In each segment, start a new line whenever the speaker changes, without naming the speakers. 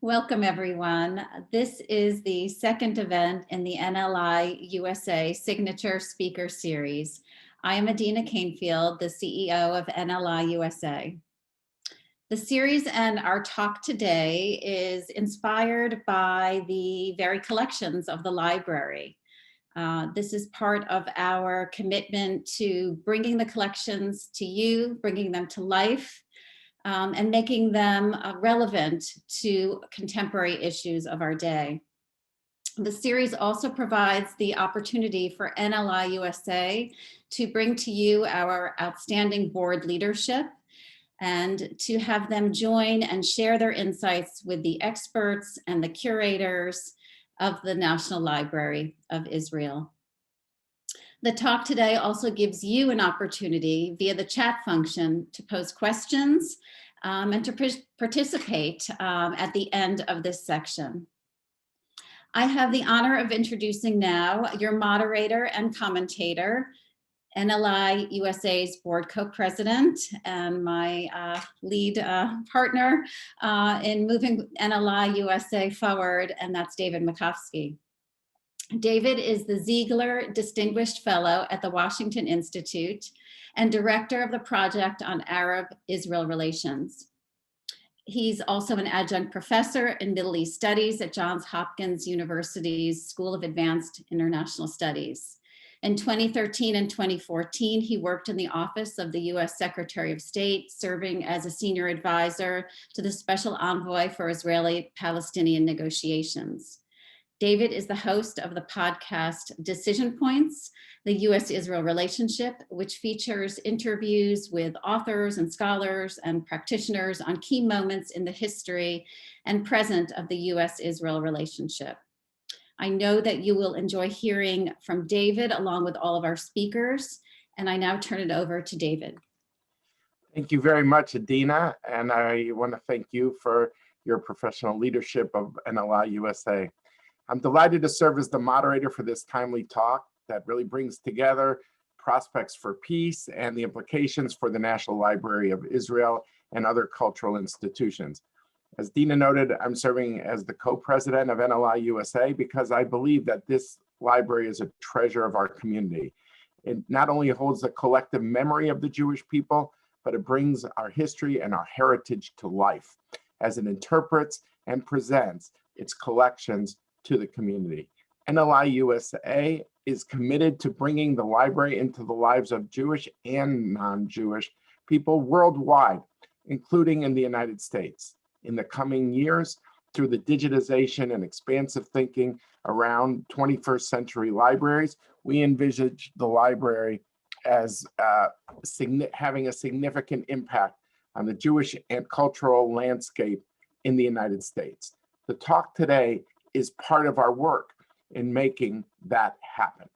Welcome, everyone. This is the second event in the NLI USA Signature Speaker Series. I am Adina Canefield, the CEO of NLI USA. The series and our talk today is inspired by the very collections of the library. This is part of our commitment to bringing the collections to you, bringing them to life, and making them relevant to contemporary issues of our day. The series also provides the opportunity for NLI USA to bring to you our outstanding board leadership and to have them join and share their insights with the experts and the curators of the National Library of Israel. The talk today also gives you an opportunity via the chat function to pose questions and to participate at the end of this section. I have the honor of introducing now your moderator and commentator, NLI USA's Board Co-President and my lead partner in moving NLI USA forward, and that's David Makovsky. David is the Ziegler Distinguished Fellow at the Washington Institute and Director of the Project on Arab-Israel Relations. He's also an adjunct professor in Middle East Studies at Johns Hopkins University's School of Advanced International Studies. In 2013 and 2014, he worked in the office of the US Secretary of State, serving as a senior advisor to the Special Envoy for Israeli-Palestinian negotiations. David is the host of the podcast Decision Points, the US-Israel Relationship, which features interviews with authors and scholars and practitioners on key moments in the history and present of the US-Israel relationship. I know that you will enjoy hearing from David along with all of our speakers, and I now turn it over to David.
Thank you very much, Adina, and I want to thank you for your professional leadership of NLI USA. I'm delighted to serve as the moderator for this timely talk that really brings together prospects for peace and the implications for the National Library of Israel and other cultural institutions. As Dina noted, I'm serving as the co-president of NLI USA because I believe that this library is a treasure of our community. It not only holds the collective memory of the Jewish people, but it brings our history and our heritage to life as it interprets and presents its collections to the community. NLI USA is committed to bringing the library into the lives of Jewish and non-Jewish people worldwide, including in the United States. In the coming years, through the digitization and expansive thinking around 21st century libraries, we envisage the library as having a significant impact on the Jewish and cultural landscape in the United States. The talk today is part of our work in making that happen.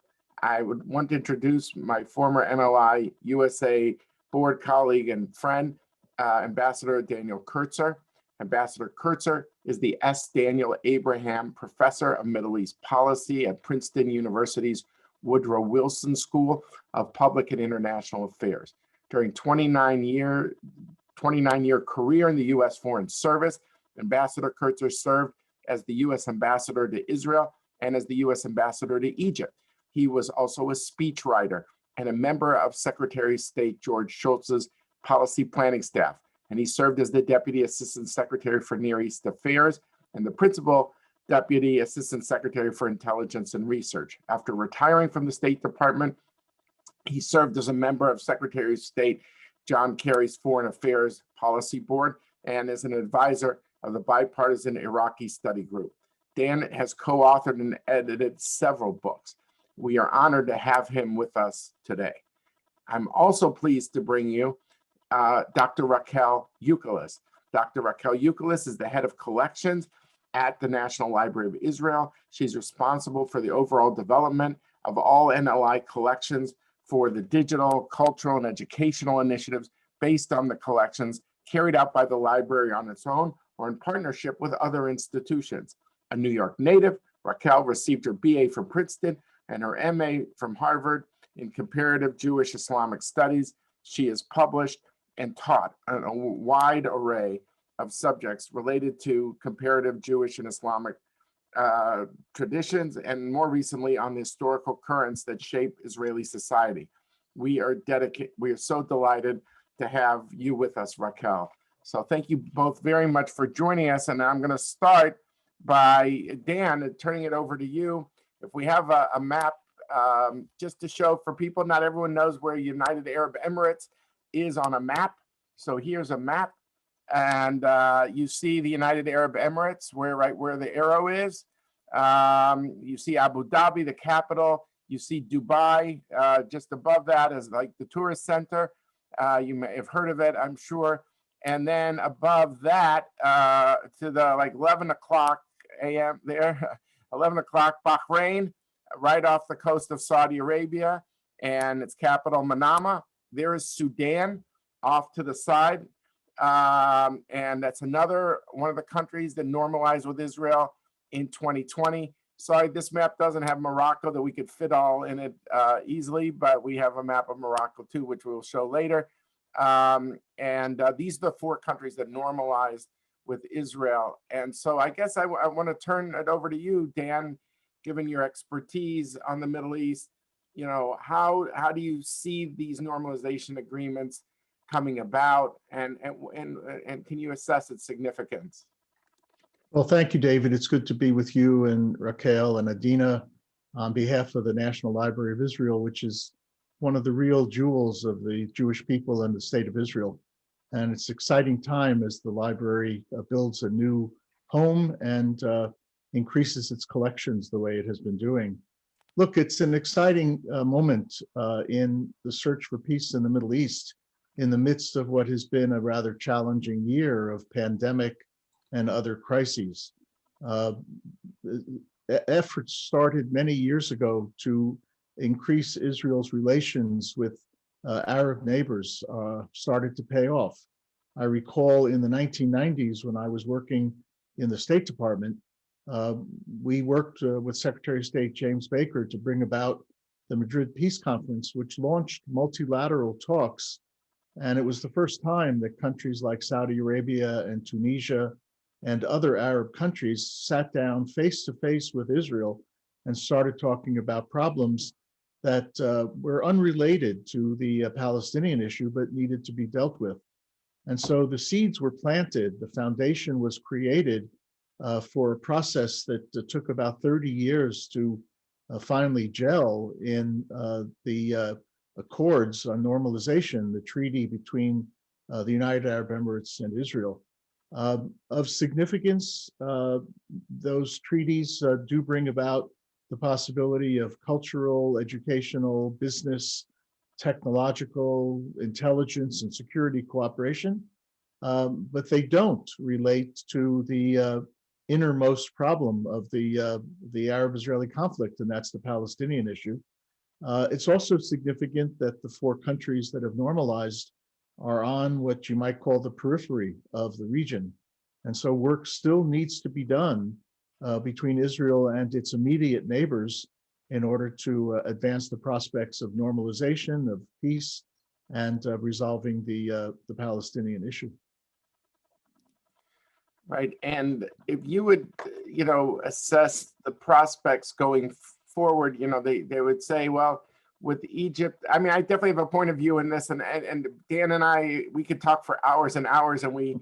I would want to introduce my former NLI USA board colleague and friend, Ambassador Daniel Kurtzer. Ambassador Kurtzer is the S. Daniel Abraham Professor of Middle East Policy at Princeton University's Woodrow Wilson School of Public and International Affairs. During 29-year career in the U.S. Foreign Service, Ambassador Kurtzer served as the U.S. Ambassador to Israel and as the U.S. Ambassador to Egypt. He was also a speechwriter and a member of Secretary of State George Shultz's policy planning staff. And he served as the Deputy Assistant Secretary for Near East Affairs and the Principal Deputy Assistant Secretary for Intelligence and Research. After retiring from the State Department, he served as a member of Secretary of State John Kerry's Foreign Affairs Policy Board and as an advisor of the bipartisan Iraqi study group. Dan has co-authored and edited several books. We are honored to have him with us today. I'm also pleased to bring you Dr. Raquel Ukeles. Dr. Raquel Eukalis is the head of collections at the National Library of Israel. She's responsible for the overall development of all NLI collections for the digital, cultural, and educational initiatives based on the collections carried out by the library on its own or in partnership with other institutions. A New York native, Raquel received her BA from Princeton and her MA from Harvard in comparative Jewish Islamic studies. She has published and taught a wide array of subjects related to comparative Jewish and Islamic traditions, and more recently on the historical currents that shape Israeli society. We are so delighted to have you with us, Raquel. So thank you both very much for joining us. And I'm going to start by Dan, turning it over to you. If we have a map, just to show for people, not everyone knows where United Arab Emirates is on a map. So here's a map, and you see the United Arab Emirates, right where the arrow is. You see Abu Dhabi, the capital. You see Dubai, just above that is like the tourist center. You may have heard of it, I'm sure. And then above that, to the like 11 o'clock a.m. there, 11 o'clock, Bahrain, right off the coast of Saudi Arabia, and its capital, Manama. There is Sudan off to the side. And that's another one of the countries that normalized with Israel in 2020. Sorry, this map doesn't have Morocco, that we could fit all in it easily, but we have a map of Morocco too, which we'll show later. These are the 4 countries that normalized with Israel. And so I guess I want to turn it over to you, Dan, given your expertise on the Middle East. You know, how do you see these normalization agreements coming about, and can you assess its significance?
Well, thank you, David. It's good to be with you and Raquel and Adina on behalf of the National Library of Israel, which is one of the real jewels of the Jewish people and the state of Israel. And it's an exciting time as the library builds a new home and increases its collections the way it has been doing. Look, it's an exciting moment in the search for peace in the Middle East, in the midst of what has been a rather challenging year of pandemic and other crises. Efforts started many years ago to increase Israel's relations with Arab neighbors started to pay off. I recall in the 1990s when I was working in the State Department, we worked with Secretary of State James Baker to bring about the Madrid Peace Conference, which launched multilateral talks. And it was the first time that countries like Saudi Arabia and Tunisia and other Arab countries sat down face to face with Israel and started talking about problems that were unrelated to the Palestinian issue, but needed to be dealt with. And so the seeds were planted, the foundation was created for a process that took about 30 years to finally gel in the accords on normalization, the treaty between the United Arab Emirates and Israel. Of significance, those treaties do bring about the possibility of cultural, educational, business, technological, intelligence, and security cooperation, but they don't relate to the innermost problem of the Arab-Israeli conflict, and that's the Palestinian issue. It's also significant that the 4 countries that have normalized are on what you might call the periphery of the region. And so work still needs to be done between Israel and its immediate neighbors in order to advance the prospects of normalization, of peace, and resolving the Palestinian issue.
Right, and if you would, assess the prospects going forward, they would say, well, with Egypt, I mean, I definitely have a point of view in this, and Dan and I, we could talk for hours and hours, and we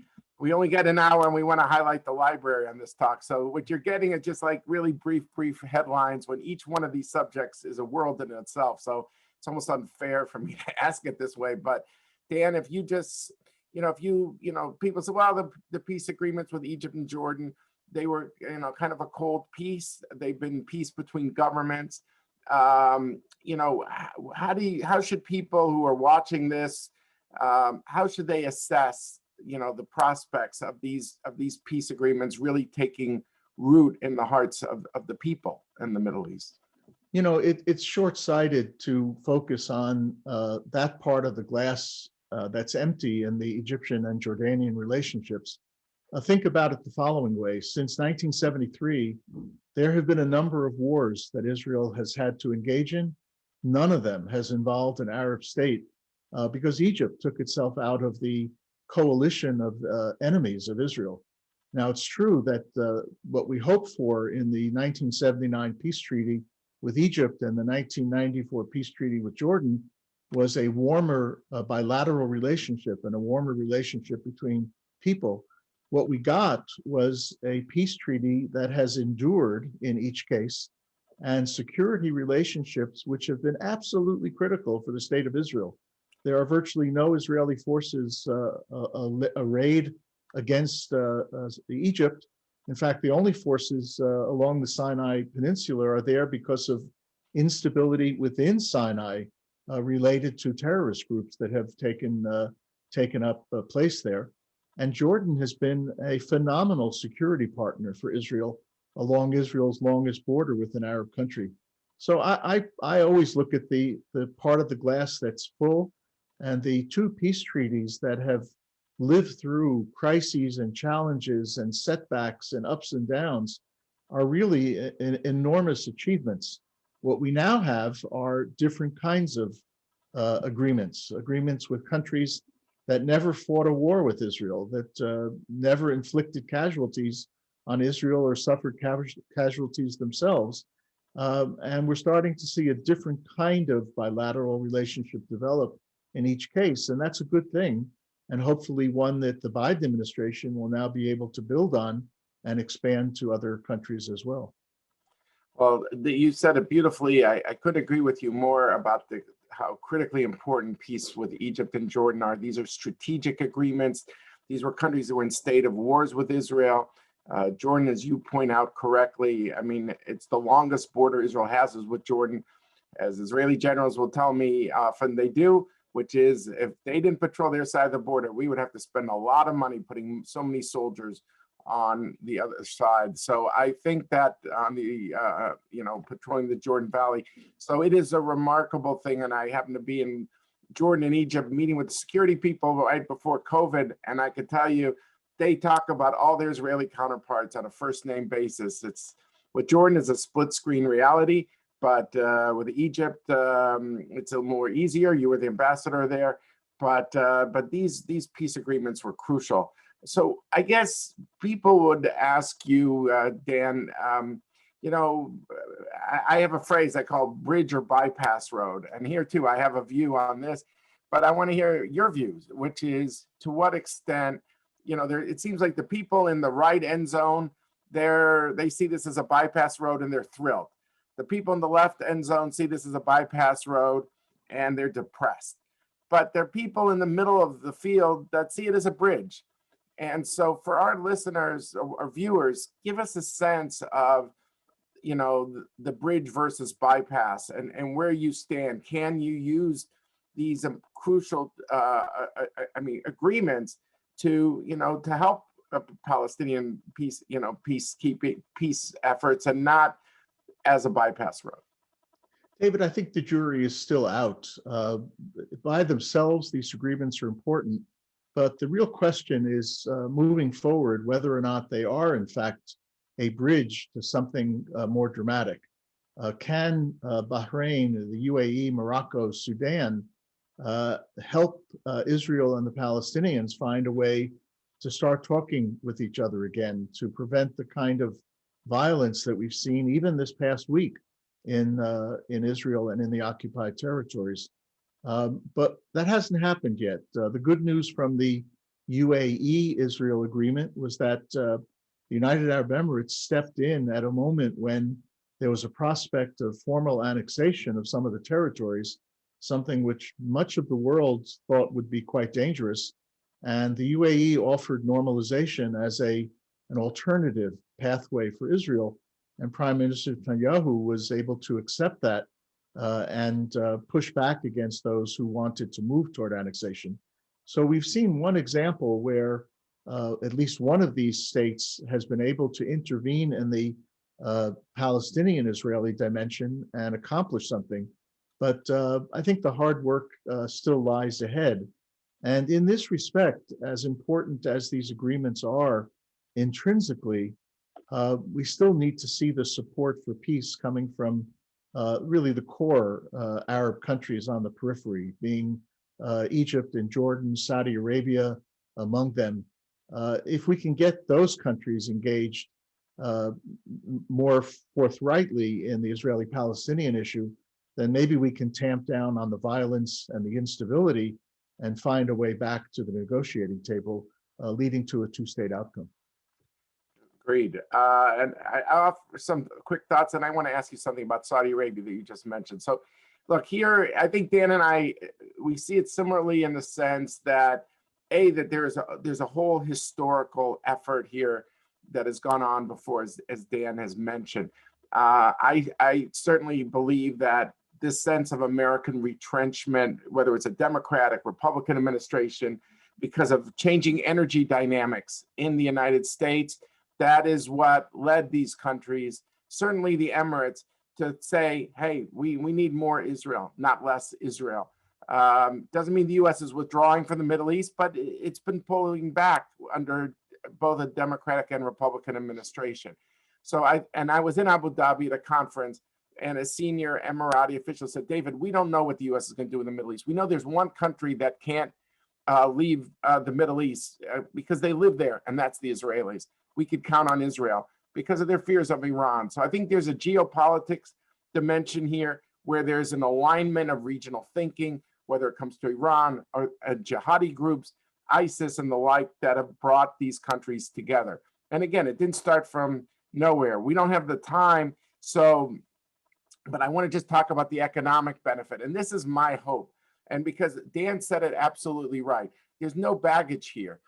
only get an hour, and we want to highlight the library on this talk. So what you're getting is just like really brief headlines, when each one of these subjects is a world in itself. So it's almost unfair for me to ask it this way. But Dan, if you just, people say, well, the peace agreements with Egypt and Jordan, they were, kind of a cold peace. They've been peace between governments. How should people who are watching this, how should they assess, the prospects of these peace agreements really taking root in the hearts of the people in the Middle East?
It's short-sighted to focus on that part of the glass that's empty in the Egyptian and Jordanian relationships. Think about it the following way. Since 1973, there have been a number of wars that Israel has had to engage in. None of them has involved an Arab state because Egypt took itself out of the coalition of enemies of Israel. Now, it's true that what we hoped for in the 1979 peace treaty with Egypt and the 1994 peace treaty with Jordan was a warmer bilateral relationship and a warmer relationship between people. What we got was a peace treaty that has endured in each case, and security relationships which have been absolutely critical for the state of Israel. There are virtually no Israeli forces arrayed against Egypt. In fact, the only forces along the Sinai Peninsula are there because of instability within Sinai related to terrorist groups that have taken up place there. And Jordan has been a phenomenal security partner for Israel along Israel's longest border with an Arab country. So I always look at the part of the glass that's full, and the two peace treaties that have lived through crises and challenges and setbacks and ups and downs are really enormous achievements. What we now have are different kinds of agreements with countries that never fought a war with Israel, that never inflicted casualties on Israel or suffered casualties themselves. And we're starting to see a different kind of bilateral relationship develop in each case, and that's a good thing, and hopefully one that the Biden administration will now be able to build on and expand to other countries as well.
Well, you said it beautifully. I couldn't agree with you more about how critically important peace with Egypt and Jordan are. These are strategic agreements. These were countries that were in state of wars with Israel. Jordan, as you point out correctly, I mean, it's the longest border Israel has is with Jordan, as Israeli generals will tell me often they do, which is if they didn't patrol their side of the border, we would have to spend a lot of money putting so many soldiers on the other side. So I think that on the, patrolling the Jordan Valley. So it is a remarkable thing. And I happen to be in Jordan and Egypt meeting with the security people right before COVID. And I can tell you, they talk about all their Israeli counterparts on a first name basis. It's with Jordan is a split screen reality, but with Egypt, it's a more easier. You were the ambassador there, but these peace agreements were crucial. So I guess people would ask you, Dan, I have a phrase I call bridge or bypass road. And here too, I have a view on this, but I want to hear your views, which is to what extent, it seems like the people in the right end zone, they see this as a bypass road and they're thrilled. The people in the left end zone see this as a bypass road and they're depressed. But there are people in the middle of the field that see it as a bridge. And so for our listeners or viewers, give us a sense of, the bridge versus bypass and where you stand. Can you use these crucial, agreements to help Palestinian peace efforts and not as a bypass road?
David, I think the jury is still out. By themselves, these agreements are important. But the real question is moving forward, whether or not they are, in fact, a bridge to something more dramatic. Can Bahrain, the UAE, Morocco, Sudan help Israel and the Palestinians find a way to start talking with each other again, to prevent the kind of violence that we've seen even this past week in Israel and in the occupied territories? But that hasn't happened yet. The good news from the UAE-Israel agreement was that the United Arab Emirates stepped in at a moment when there was a prospect of formal annexation of some of the territories, something which much of the world thought would be quite dangerous. And the UAE offered normalization as an alternative pathway for Israel. And Prime Minister Netanyahu was able to accept that and push back against those who wanted to move toward annexation. So we've seen one example where at least one of these states has been able to intervene in the Palestinian-Israeli dimension and accomplish something. But I think the hard work still lies ahead. And in this respect, as important as these agreements are intrinsically, we still need to see the support for peace coming from really the core Arab countries on the periphery, being Egypt and Jordan, Saudi Arabia, among them. If we can get those countries engaged more forthrightly in the Israeli-Palestinian issue, then maybe we can tamp down on the violence and the instability and find a way back to the negotiating table, leading to a two-state outcome.
Agreed. And I'll offer some quick thoughts, and I want to ask you something about Saudi Arabia that you just mentioned. So look, here, I think Dan and I, we see it similarly in the sense that, that there's a whole historical effort here that has gone on before, as Dan has mentioned. I certainly believe that this sense of American retrenchment, whether it's a Democratic, Republican administration, because of changing energy dynamics in the United States, that is what led these countries, certainly the Emirates, to say, hey, we need more Israel, not less Israel. Doesn't mean the U.S. is withdrawing from the Middle East, but it's been pulling back under both a Democratic and Republican administration. So I was in Abu Dhabi at a conference, and a senior Emirati official said, David, we don't know what the U.S. is going to do in the Middle East. We know there's one country that can't leave the Middle East because they live there, and that's the Israelis. We could count on Israel because of their fears of Iran. So I think there's a geopolitics dimension here where there's an alignment of regional thinking, whether it comes to Iran or jihadi groups, ISIS and the like, that have brought these countries together. And again, it didn't start from nowhere. We don't have the time. So, but I want to just talk about the economic benefit. And this is my hope. And because Dan said it absolutely right, there's no baggage here.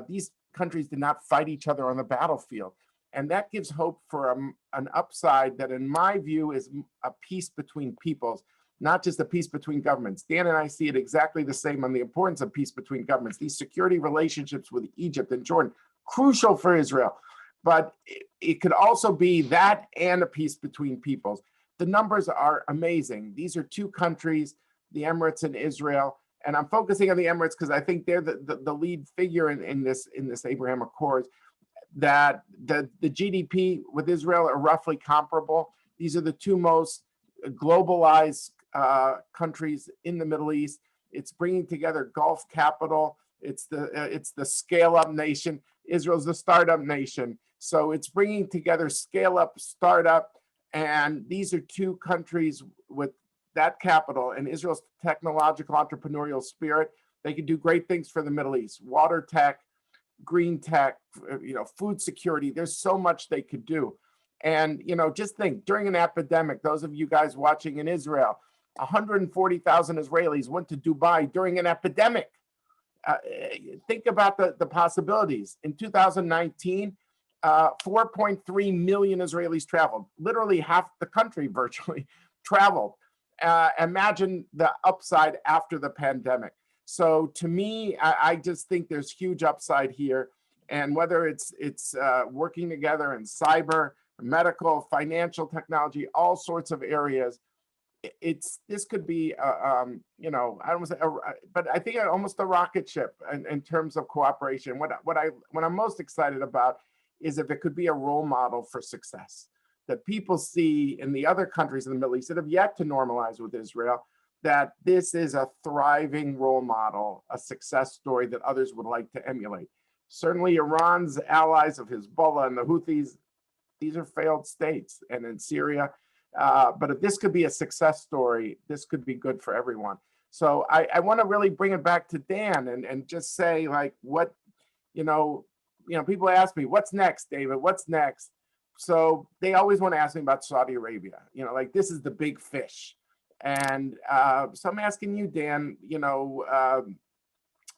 These countries did not fight each other on the battlefield. And that gives hope for an upside that, in my view, is a peace between peoples, not just a peace between governments. Dan and I see it exactly the same on the importance of peace between governments. These security relationships with Egypt and Jordan, crucial for Israel. But it could also be that and a peace between peoples. The numbers are amazing. These are two countries, the Emirates and Israel. And I'm focusing on the Emirates because I think they're the lead figure in this Abraham Accords. That the GDP with Israel are roughly comparable. These are the two most globalized countries in the Middle East. It's bringing together Gulf capital. It's the scale-up nation. Israel's the startup nation. So it's bringing together scale-up, startup, and these are two countries with that capital and Israel's technological entrepreneurial spirit. They can do great things for the Middle East. Water tech, green tech, food security. There's so much they could do. And, just think, during an epidemic, those of you guys watching in Israel, 140,000 Israelis went to Dubai during an epidemic. Think about the possibilities. In 2019, 4.3 million Israelis traveled. Literally half the country virtually traveled. Imagine the upside after the pandemic. So to me, I just think there's huge upside here. And whether it's working together in cyber, medical, financial technology, all sorts of areas, this could be, I don't say, but I think almost a rocket ship in terms of cooperation. What I'm most excited about is if it could be a role model for success that people see in the other countries in the Middle East that have yet to normalize with Israel, that this is a thriving role model, a success story that others would like to emulate. Certainly Iran's allies of Hezbollah and the Houthis, these are failed states, and in Syria. But if this could be a success story, this could be good for everyone. So I want to really bring it back to Dan and just say, like, what, people ask me, what's next, David? What's next? So they always want to ask me about Saudi Arabia, like this is the big fish. And so I'm asking you, Dan,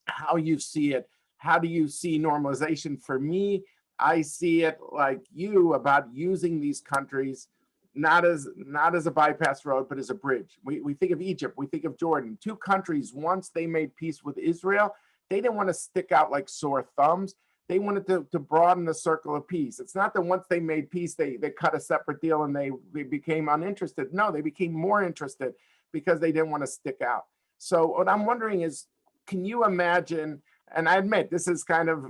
how you see it. How do you see normalization? For me, I see it like you, about using these countries not as a bypass road, but as a bridge. We think of Egypt, we think of Jordan, two countries, once they made peace with Israel, they didn't want to stick out like sore thumbs. They wanted to broaden the circle of peace. It's not that once they made peace, they cut a separate deal and they became uninterested. No, they became more interested because they didn't want to stick out. So what I'm wondering is, can you imagine, and I admit this is kind of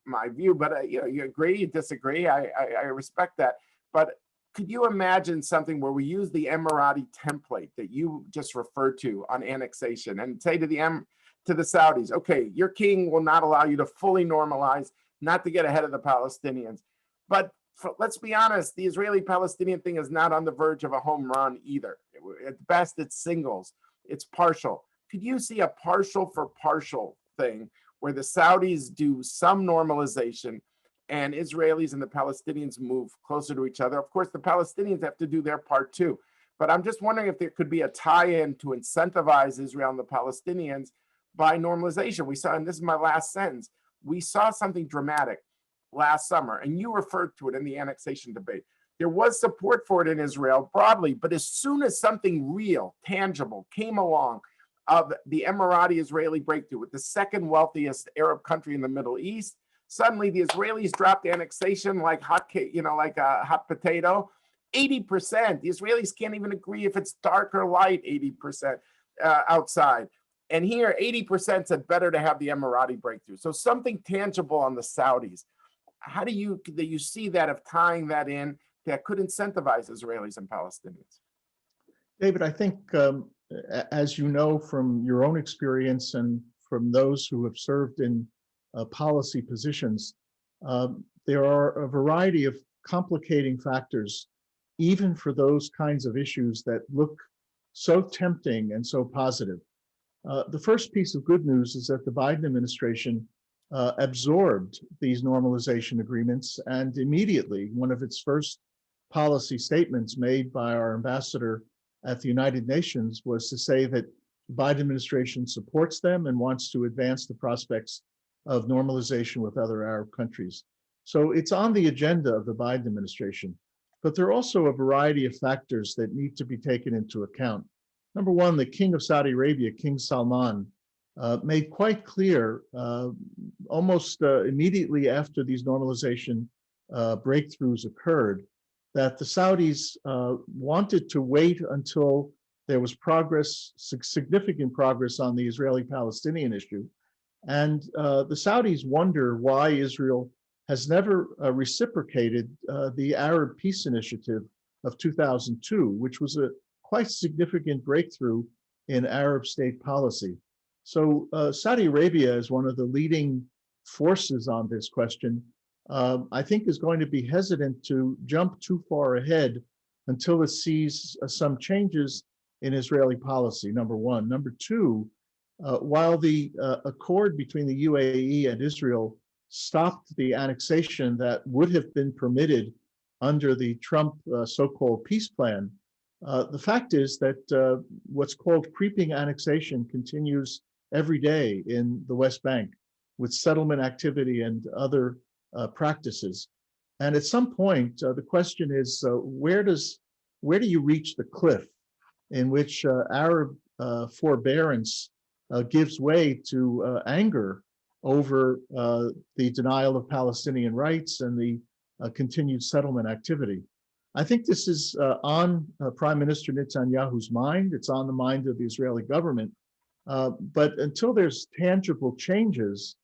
my view, but you agree, you disagree, I respect that. But could you imagine something where we use the Emirati template that you just referred to on annexation and say to to the Saudis, okay, your king will not allow you to fully normalize, not to get ahead of the Palestinians. But let's be honest, the Israeli-Palestinian thing is not on the verge of a home run either. At best, it's singles, it's partial. Could you see a partial for partial thing where the Saudis do some normalization and Israelis and the Palestinians move closer to each other? Of course, the Palestinians have to do their part too. But I'm just wondering if there could be a tie-in to incentivize Israel and the Palestinians by normalization. We saw, and this is my last sentence, we saw something dramatic last summer, and you referred to it in the annexation debate. There was support for it in Israel broadly, but as soon as something real, tangible came along of the Emirati-Israeli breakthrough with the second wealthiest Arab country in the Middle East, suddenly the Israelis dropped annexation like hot cake, like a hot potato. 80%. The Israelis can't even agree if it's dark or light, 80% outside. And here, 80% said better to have the Emirati breakthrough. So something tangible on the Saudis. How do you see that of tying that in that could incentivize Israelis and Palestinians?
David, I think, as you know from your own experience and from those who have served in policy positions, there are a variety of complicating factors, even for those kinds of issues that look so tempting and so positive. The first piece of good news is that the Biden administration absorbed these normalization agreements, and immediately one of its first policy statements made by our ambassador at the United Nations was to say that the Biden administration supports them and wants to advance the prospects of normalization with other Arab countries. So it's on the agenda of the Biden administration. But there are also a variety of factors that need to be taken into account. Number one, the King of Saudi Arabia, King Salman, made quite clear almost immediately after these normalization breakthroughs occurred that the Saudis wanted to wait until there was progress, significant progress on the Israeli-Palestinian issue. And the Saudis wonder why Israel has never reciprocated the Arab Peace Initiative of 2002, which was a quite significant breakthrough in Arab state policy. So Saudi Arabia is one of the leading forces on this question. I think is going to be hesitant to jump too far ahead until it sees some changes in Israeli policy, number one. Number two, while the accord between the UAE and Israel stopped the annexation that would have been permitted under the Trump so-called peace plan, the fact is that what's called creeping annexation continues every day in the West Bank with settlement activity and other practices. And at some point, the question is, where do you reach the cliff in which Arab forbearance gives way to anger over the denial of Palestinian rights and the continued settlement activity? I think this is on Prime Minister Netanyahu's mind. It's on the mind of the Israeli government. But until there's tangible changes,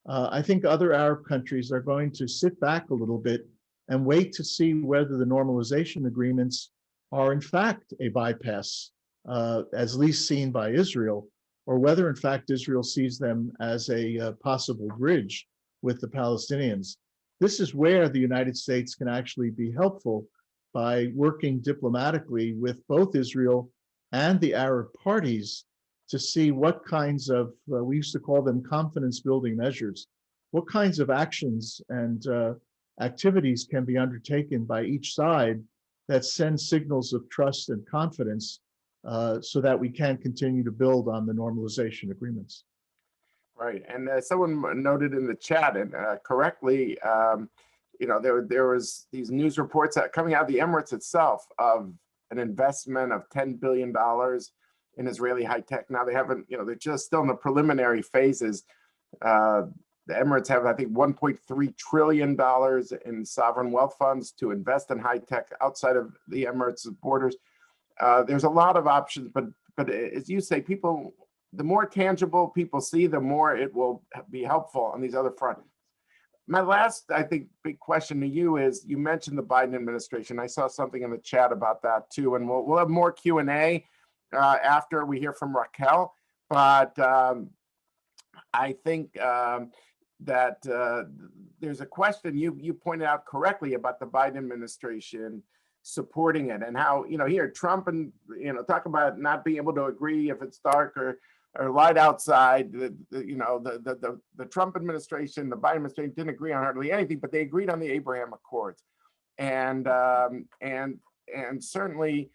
I think other Arab countries are going to sit back a little bit and wait to see whether the normalization agreements are in fact a bypass, as least seen by Israel, or whether in fact Israel sees them as a possible bridge with the Palestinians. This is where the United States can actually be helpful by working diplomatically with both Israel and the Arab parties to see what kinds of, we used to call them confidence building measures, what kinds of actions and activities can be undertaken by each side that send signals of trust and confidence so that we can continue to build on the normalization agreements.
Right, and someone noted in the chat, and correctly, there was these news reports coming out of the Emirates itself of an investment of $10 billion in Israeli high tech. Now they haven't, they're just still in the preliminary phases. The Emirates have, I think, $1.3 trillion in sovereign wealth funds to invest in high tech outside of the Emirates' borders. There's a lot of options, but as you say, the more tangible people see, the more it will be helpful on these other fronts. My last, I think, big question to you is, you mentioned the Biden administration. I saw something in the chat about that too, and we'll have more Q&A after we hear from Raquel. But I think that there's a question you pointed out correctly about the Biden administration supporting it, and how, here Trump and, talk about not being able to agree if it's dark or light outside. The Trump administration, the Biden administration didn't agree on hardly anything, but they agreed on the Abraham Accords, and certainly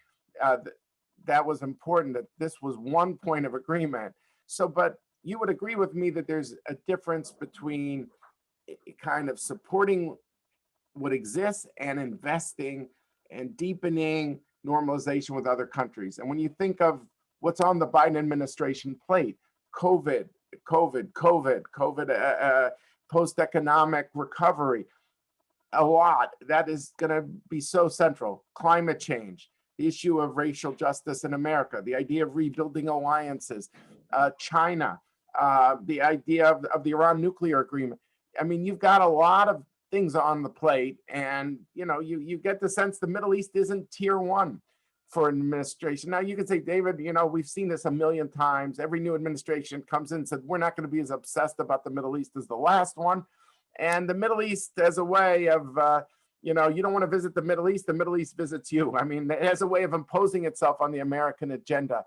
that was important, that this was one point of agreement. So, but you would agree with me that there's a difference between kind of supporting what exists and investing and deepening normalization with other countries. And when you think of what's on the Biden administration plate, COVID, post-economic recovery, a lot that is going to be so central. Climate change, the issue of racial justice in America, the idea of rebuilding alliances, China, the idea of the Iran nuclear agreement. I mean, you've got a lot of things on the plate, and you get the sense the Middle East isn't tier one for an administration. Now you can say, David, we've seen this a million times. Every new administration comes in and said, we're not going to be as obsessed about the Middle East as the last one. And the Middle East as a way of, you don't want to visit the Middle East visits you. I mean, it has a way of imposing itself on the American agenda.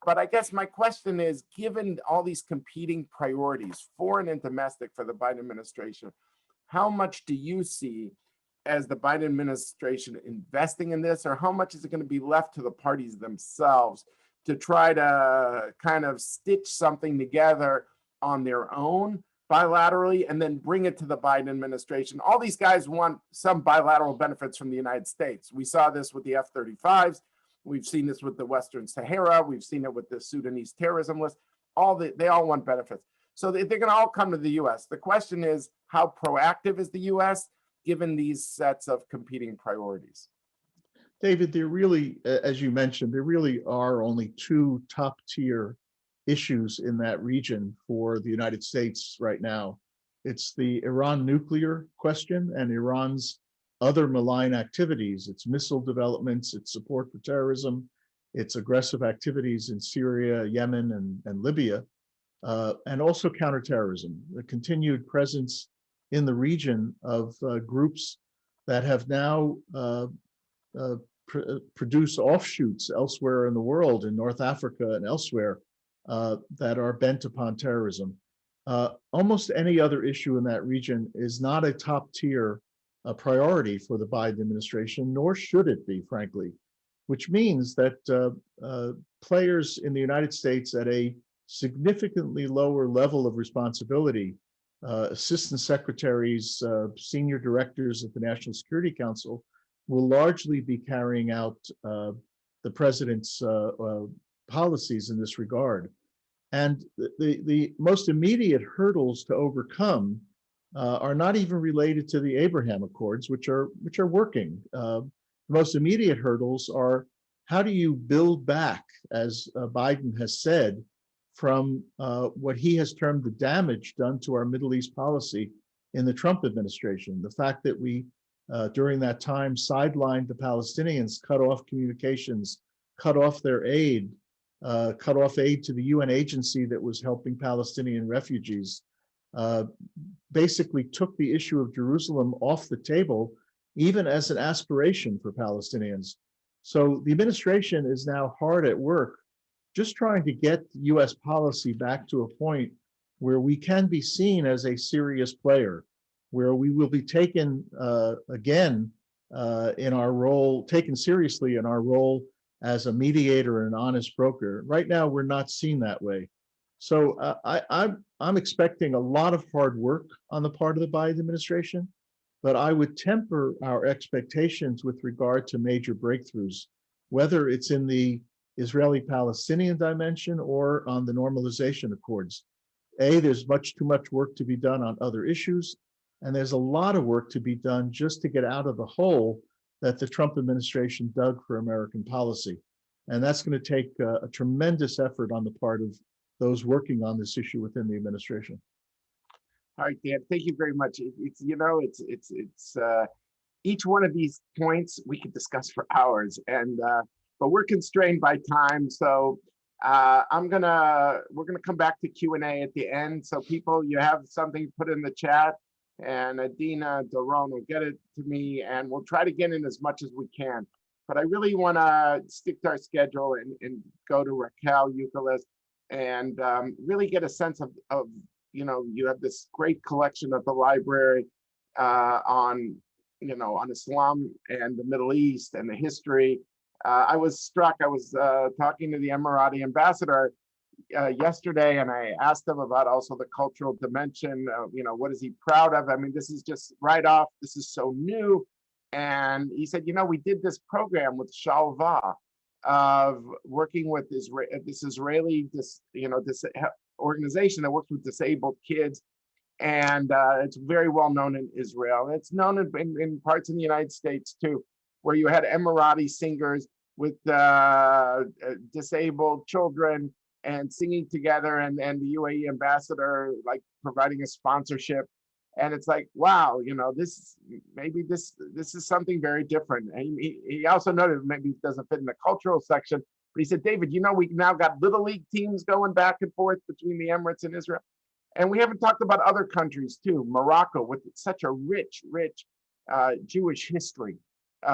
But I guess my question is, given all these competing priorities, foreign and domestic, for the Biden administration, how much do you see as the Biden administration investing in this, or how much is it going to be left to the parties themselves to try to kind of stitch something together on their own bilaterally and then bring it to the Biden administration? All these guys want some bilateral benefits from the United States. We saw this with the F-35s. We've seen this with the Western Sahara. We've seen it with the Sudanese terrorism list. They all want benefits. So they're going to all come to the U.S. The question is, how proactive is the U.S. given these sets of competing priorities?
David, there really, as you mentioned, there really are only two top tier issues in that region for the United States right now. It's the Iran nuclear question and Iran's other malign activities, its missile developments, its support for terrorism, its aggressive activities in Syria, Yemen, and Libya, and also counterterrorism, the continued presence in the region of groups that have now produced offshoots elsewhere in the world, in North Africa and elsewhere, that are bent upon terrorism. Almost any other issue in that region is not a top tier priority for the Biden administration, nor should it be, frankly, which means that players in the United States at a significantly lower level of responsibility, assistant secretaries, senior directors at the National Security Council, will largely be carrying out the president's policies in this regard. And the most immediate hurdles to overcome are not even related to the Abraham Accords, which are working. The most immediate hurdles are, how do you build back, as Biden has said, from what he has termed the damage done to our Middle East policy in the Trump administration? The fact that we, during that time, sidelined the Palestinians, cut off communications, cut off their aid, cut off aid to the UN agency that was helping Palestinian refugees, basically took the issue of Jerusalem off the table, even as an aspiration for Palestinians. So the administration is now hard at work, just trying to get US policy back to a point where we can be seen as a serious player, where we will be taken again in our role, taken seriously in our role as a mediator and an honest broker. Right now, we're not seen that way. So I'm expecting a lot of hard work on the part of the Biden administration, but I would temper our expectations with regard to major breakthroughs, whether it's in the Israeli-Palestinian dimension or on the normalization accords. There's too much work to be done on other issues, and there's a lot of work to be done just to get out of the hole that the Trump administration dug for American policy. And that's going to take a tremendous effort on the part of those working on this issue within the administration.
All right, Dan, thank you very much. Each one of these points we could discuss for hours, and but we're constrained by time. So we're gonna come back to Q&A at the end. So people, you have something, put in the chat, and Adina, Doron will get it to me, and we'll try to get in as much as we can. But I really want to stick to our schedule and go to Raquel Ukeles and really get a sense of, you know, you have this great collection at the library on, you know, on Islam and the Middle East and the history. I was struck, I was talking to the Emirati ambassador yesterday, and I asked him about also the cultural dimension, you know, what is he proud of? I mean, this is just right off, this is so new. And he said, you know, we did this program with Shalva of working with this Israeli, organization that works with disabled kids. And it's very well known in Israel. It's known in parts of the United States too, where you had Emirati singers with disabled children and singing together, and the UAE ambassador like providing a sponsorship. And it's like, wow, you know, this is something very different. And he also noted maybe it doesn't fit in the cultural section, but he said, David, you know, we now got little league teams going back and forth between the Emirates and Israel. And we haven't talked about other countries too. Morocco, with such a rich Jewish history. You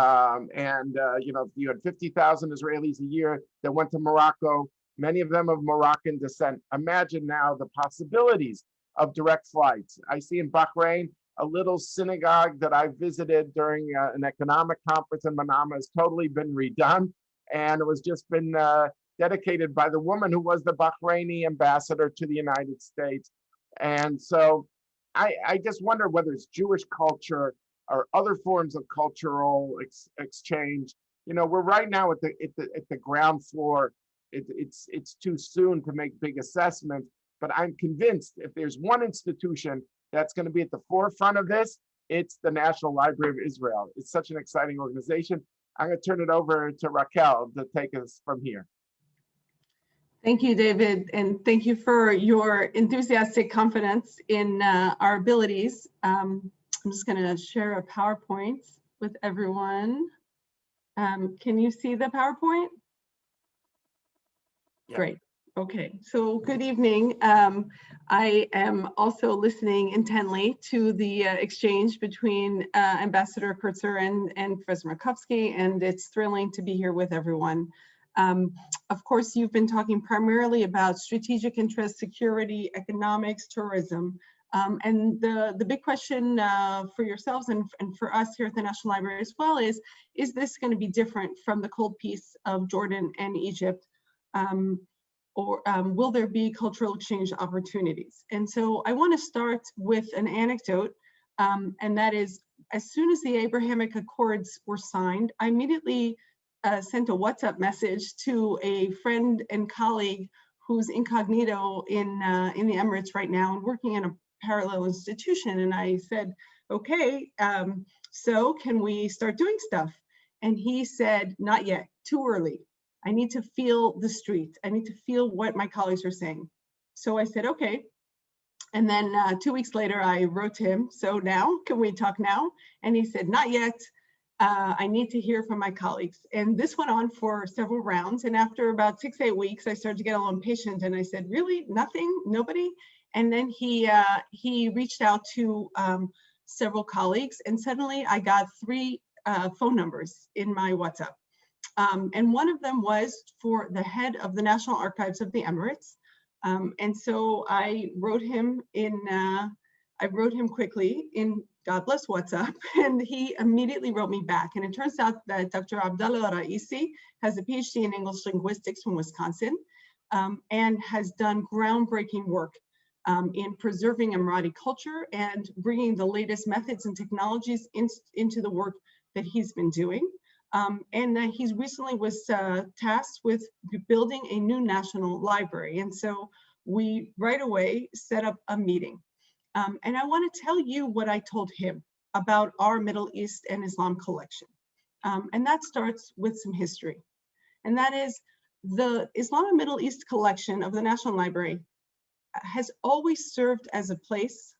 know, you had 50,000 Israelis a year that went to Morocco, many of them of Moroccan descent. Imagine now the possibilities of direct flights. I see in Bahrain, a little synagogue that I visited during an economic conference in Manama has totally been redone. And it was just been dedicated by the woman who was the Bahraini ambassador to the United States. And so I just wonder whether it's Jewish culture or other forms of cultural exchange. You know, we're right now at the ground floor. It's too soon to make big assessments, but I'm convinced if there's one institution that's going to be at the forefront of this, it's the National Library of Israel. It's such an exciting organization. I'm going to turn it over to Raquel to take us from here.
Thank you, David, and thank you for your enthusiastic confidence in our abilities. I'm just going to share a PowerPoint with everyone. Can you see the PowerPoint? Yeah. Great. Okay, so good evening. I am also listening intently to the exchange between Ambassador Kurtzer and Professor Makovsky, and it's thrilling to be here with everyone. Of course, you've been talking primarily about strategic interests, security, economics, tourism. And the big question for yourselves and for us here at the National Library as well is this going to be different from the cold peace of Jordan and Egypt? Or will there be cultural exchange opportunities? And so I want to start with an anecdote, and that is, as soon as the Abrahamic Accords were signed, I immediately sent a WhatsApp message to a friend and colleague who's incognito in the Emirates right now and working in a parallel institution. And I said, okay, so can we start doing stuff? And he said, not yet, too early. I need to feel the street. I need to feel what my colleagues are saying. So I said, okay. And then 2 weeks later, I wrote to him, so now, can we talk now? And he said, not yet. I need to hear from my colleagues. And this went on for several rounds. And after about 6 to 8 weeks, I started to get a little impatient. And I said, really, nothing, nobody? And then he reached out to several colleagues. And suddenly I got 3 phone numbers in my WhatsApp. And one of them was for the head of the National Archives of the Emirates. And so I wrote him quickly in God bless WhatsApp, and he immediately wrote me back. And it turns out that Dr. Abdallah Raisi has a PhD in English linguistics from Wisconsin, and has done groundbreaking work in preserving Emirati culture and bringing the latest methods and technologies into the work that he's been doing. And he recently was tasked with building a new national library. And so we right away set up a meeting. And I want to tell you what I told him about our Middle East and Islam collection. And that starts with some history. And that is the Islam and Middle East collection of the National Library has always served as a place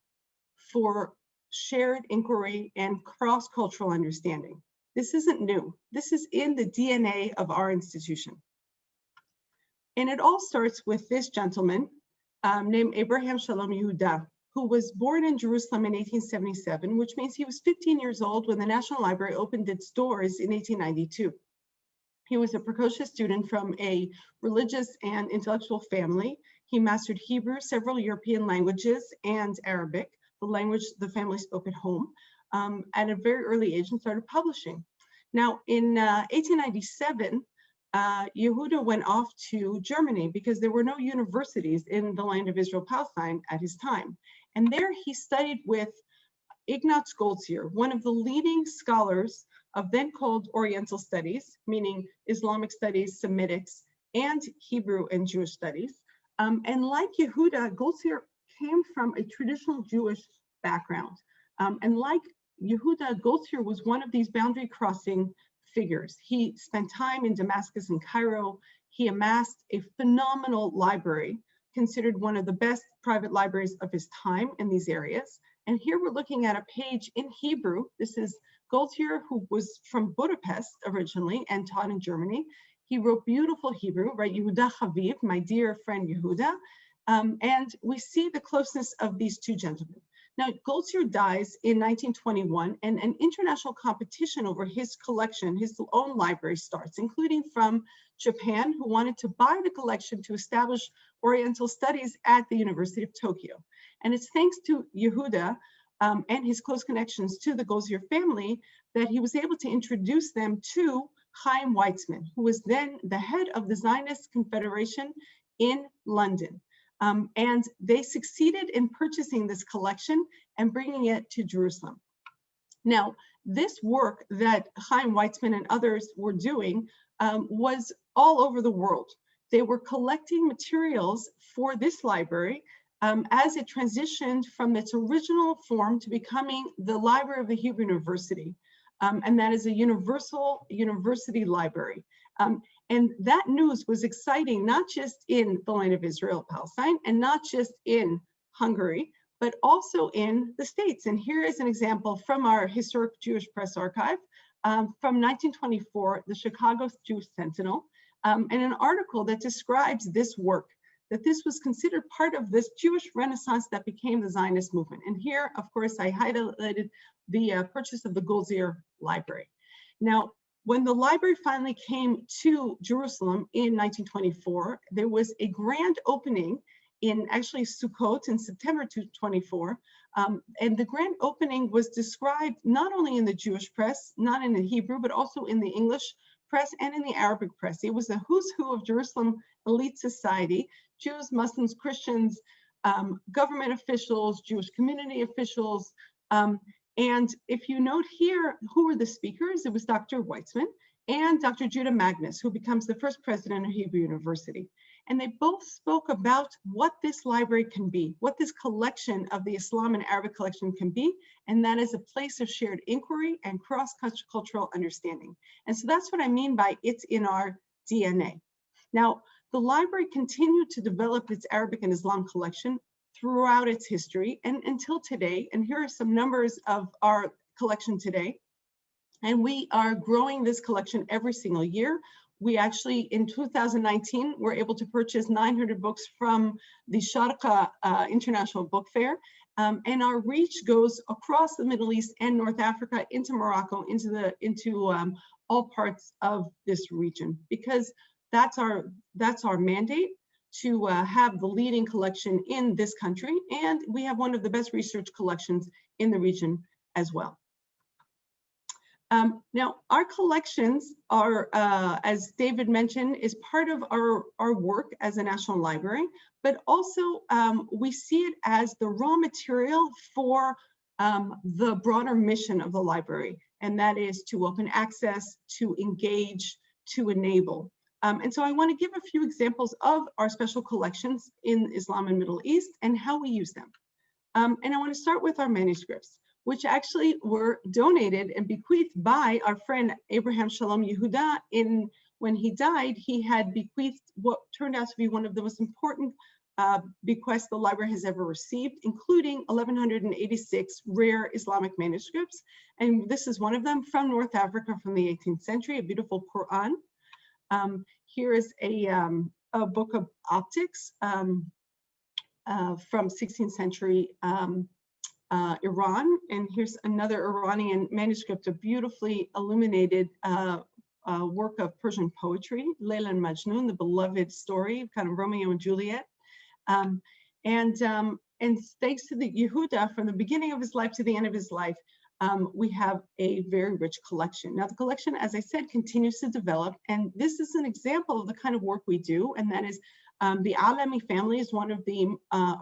for shared inquiry and cross-cultural understanding. This isn't new. This is in the DNA of our institution. And it all starts with this gentleman named Abraham Shalom Yehuda, who was born in Jerusalem in 1877, which means he was 15 years old when the National Library opened its doors in 1892. He was a precocious student from a religious and intellectual family. He mastered Hebrew, several European languages, and Arabic, the language the family spoke at home, at a very early age, and started publishing. Now, in 1897, Yehuda went off to Germany because there were no universities in the land of Israel-Palestine at his time. And there he studied with Ignaz Goldziher, one of the leading scholars of then called Oriental Studies, meaning Islamic Studies, Semitics, and Hebrew and Jewish Studies. And like Yehuda, Goldziher came from a traditional Jewish background. And like Yehuda, Goldziher was one of these boundary crossing figures. He spent time in Damascus and Cairo. He amassed a phenomenal library, considered one of the best private libraries of his time in these areas. And here we're looking at a page in Hebrew. This is Goldziher, who was from Budapest originally and taught in Germany. He wrote beautiful Hebrew, right? Yehuda Chaviv, my dear friend Yehuda. And we see the closeness of these two gentlemen. Now, Goldziher dies in 1921, and an international competition over his collection, his own library, starts, including from Japan, who wanted to buy the collection to establish Oriental Studies at the University of Tokyo. And it's thanks to Yehuda and his close connections to the Goldziher family that he was able to introduce them to Chaim Weizmann, who was then the head of the Zionist Confederation in London. And they succeeded in purchasing this collection and bringing it to Jerusalem. Now, this work that Chaim Weizmann and others were doing was all over the world. They were collecting materials for this library as it transitioned from its original form to becoming the Library of the Hebrew University. And that is a universal university library. And that news was exciting, not just in the land of Israel, Palestine, and not just in Hungary, but also in the States. And here is an example from our historic Jewish press archive from 1924, the Chicago Jewish Sentinel, and an article that describes this work, that this was considered part of this Jewish Renaissance that became the Zionist movement. And here, of course, I highlighted the purchase of the Goldziher Library. Now, when the library finally came to Jerusalem in 1924, there was a grand opening in actually Sukkot in September 2024. And the grand opening was described not only in the Jewish press, not in the Hebrew, but also in the English press and in the Arabic press. It was a who's who of Jerusalem elite society, Jews, Muslims, Christians, government officials, Jewish community officials, and if you note here, who were the speakers? It was Dr. Weizmann and Dr. Judah Magnus, who becomes the first president of Hebrew University. And they both spoke about what this library can be, what this collection of the Islam and Arabic collection can be, and that is a place of shared inquiry and cross-cultural understanding. And so that's what I mean by it's in our DNA. Now, the library continued to develop its Arabic and Islam collection throughout its history and until today. And here are some numbers of our collection today. And we are growing this collection every single year. We actually, in 2019, were able to purchase 900 books from the Sharqa International Book Fair. And our reach goes across the Middle East and North Africa, into Morocco, into all parts of this region, because that's our mandate, to have the leading collection in this country. And we have one of the best research collections in the region as well. Now, our collections are, as David mentioned, is part of our work as a national library, but also we see it as the raw material for the broader mission of the library, and that is to open access, to engage, to enable. And so I want to give a few examples of our special collections in Islam and Middle East and how we use them. And I want to start with our manuscripts, which actually were donated and bequeathed by our friend Abraham Shalom Yehuda. When he died, he had bequeathed what turned out to be one of the most important bequests the library has ever received, including 1,186 rare Islamic manuscripts. And this is one of them from North Africa from the 18th century, a beautiful Quran. Here is a a book of optics from 16th century Iran. And here's another Iranian manuscript, a beautifully illuminated work of Persian poetry, Layla and Majnun, the beloved story, kind of Romeo and Juliet. And thanks to the Yehuda, from the beginning of his life to the end of his life, we have a very rich collection. Now, the collection, as I said, continues to develop, and this is an example of the kind of work we do, and that is the Alami family is one of the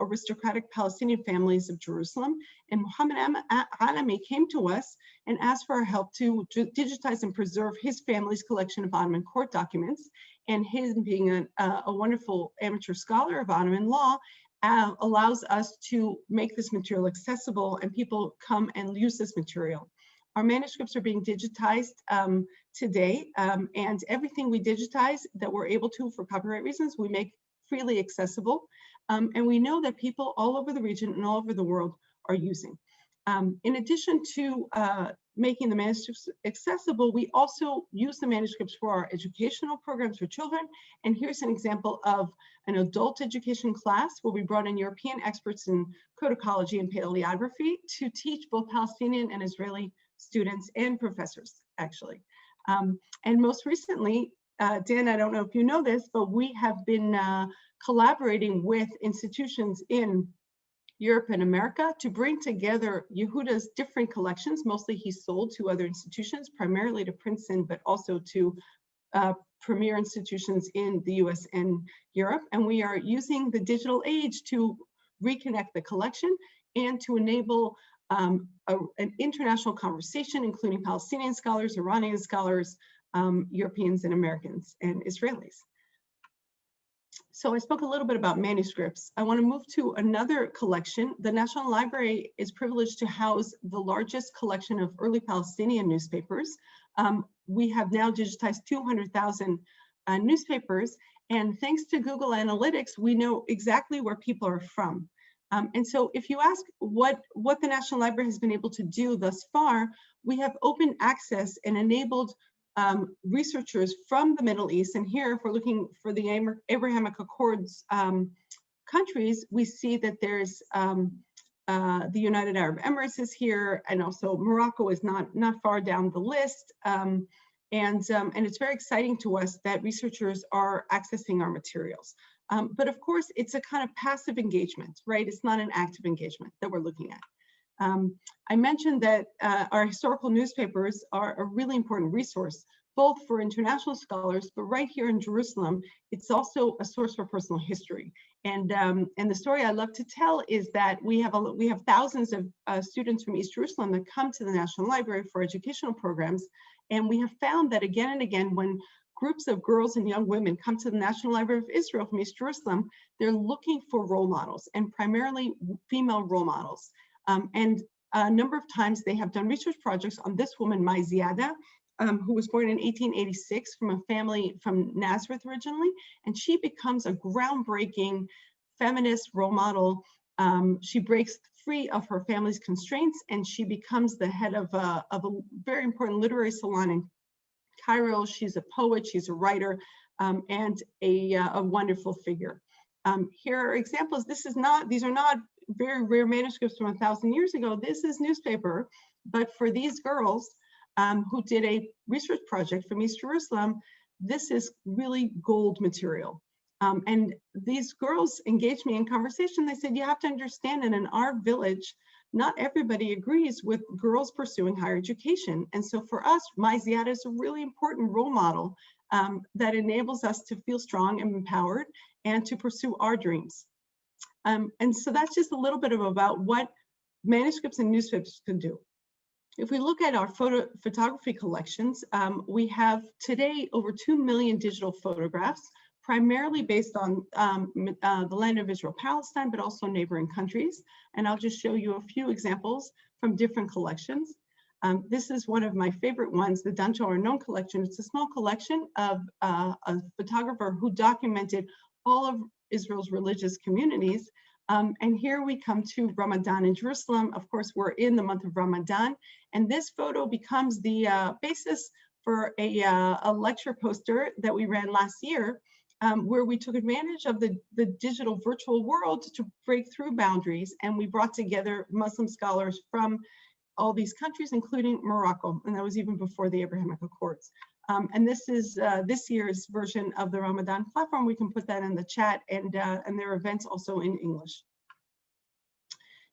aristocratic Palestinian families of Jerusalem, and Muhammad Alami came to us and asked for our help to digitize and preserve his family's collection of Ottoman court documents, and his being a wonderful amateur scholar of Ottoman law, allows us to make this material accessible and people come and use this material. Our manuscripts are being digitized today, and everything we digitize that we're able to for copyright reasons, we make freely accessible. And we know that people all over the region and all over the world are using. In addition to making the manuscripts accessible, we also use the manuscripts for our educational programs for children. And here's an example of an adult education class where we brought in European experts in codicology and paleography to teach both Palestinian and Israeli students and professors, actually. And most recently, Dan, I don't know if you know this, but we have been collaborating with institutions in Europe and America to bring together Yehuda's different collections. Mostly he sold to other institutions, primarily to Princeton, but also to premier institutions in the US and Europe. And we are using the digital age to reconnect the collection and to enable an international conversation, including Palestinian scholars, Iranian scholars, Europeans and Americans and Israelis. So I spoke a little bit about manuscripts. I want to move to another collection. The National Library is privileged to house the largest collection of early Palestinian newspapers. We have now digitized 200,000 newspapers, and thanks to Google Analytics, we know exactly where people are from. And so if you ask what the National Library has been able to do thus far, we have open access and enabled researchers from the Middle East. And here, if we're looking for the Abrahamic Accords countries, we see that there's the United Arab Emirates is here, and also Morocco is not far down the list. And it's very exciting to us that researchers are accessing our materials. But of course, it's a kind of passive engagement, right? It's not an active engagement that we're looking at. I mentioned that our historical newspapers are a really important resource, both for international scholars, but right here in Jerusalem, it's also a source for personal history. And the story I love to tell is that we have thousands of students from East Jerusalem that come to the National Library for educational programs. And we have found that again and again, when groups of girls and young women come to the National Library of Israel from East Jerusalem, they're looking for role models, and primarily female role models. And a number of times they have done research projects on this woman, Mai Ziada, who was born in 1886 from a family from Nazareth originally, and she becomes a groundbreaking feminist role model. She breaks free of her family's constraints, and she becomes the head of a very important literary salon in Cairo. She's a poet, she's a writer, and a wonderful figure. Here are examples. These are not very rare manuscripts from 1,000 years ago. This is newspaper, but for these girls who did a research project from East Jerusalem, this is really gold material. And these girls engaged me in conversation. They said, you have to understand that in our village, not everybody agrees with girls pursuing higher education. And so for us, Mai Ziada is a really important role model that enables us to feel strong and empowered and to pursue our dreams. And so that's just a little bit about what manuscripts and newspapers can do. If we look at our photography collections, we have today over 2 million digital photographs, primarily based on the land of Israel, Palestine, but also neighboring countries. And I'll just show you a few examples from different collections. This is one of my favorite ones, the Dancho Arnon collection. It's a small collection of a photographer who documented all of Israel's religious communities. And here we come to Ramadan in Jerusalem. Of course, we're in the month of Ramadan. And this photo becomes the basis for a lecture poster that we ran last year where we took advantage of the digital virtual world to break through boundaries. And we brought together Muslim scholars from all these countries, including Morocco. And that was even before the Abrahamic Accords. And this is this year's version of the Ramadan platform. We can put that in the chat, and there are events also in English.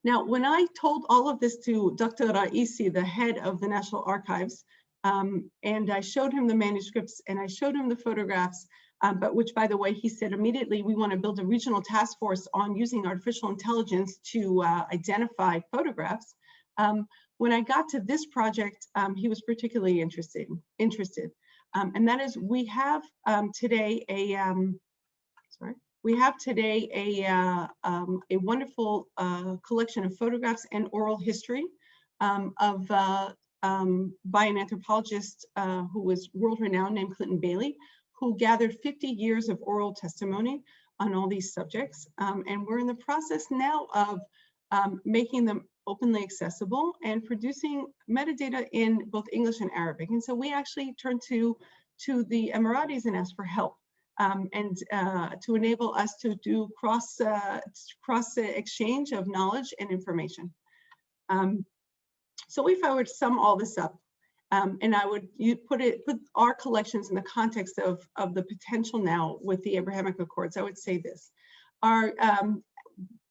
Now, when I told all of this to Dr. Raisi, the head of the National Archives, and I showed him the manuscripts and I showed him the photographs, but which, by the way, he said immediately, we want to build a regional task force on using artificial intelligence to identify photographs. When I got to this project, he was particularly interested. And that is, we have today a wonderful collection of photographs and oral history by an anthropologist who was world-renowned named Clinton Bailey, who gathered 50 years of oral testimony on all these subjects. And we're in the process now of making them openly accessible and producing metadata in both English and Arabic. And so we actually turned to the Emiratis and asked for help. And to enable us to do cross exchange of knowledge and information. So if I were to sum all this up, and I would put our collections in the context of the potential now with the Abrahamic Accords, I would say this: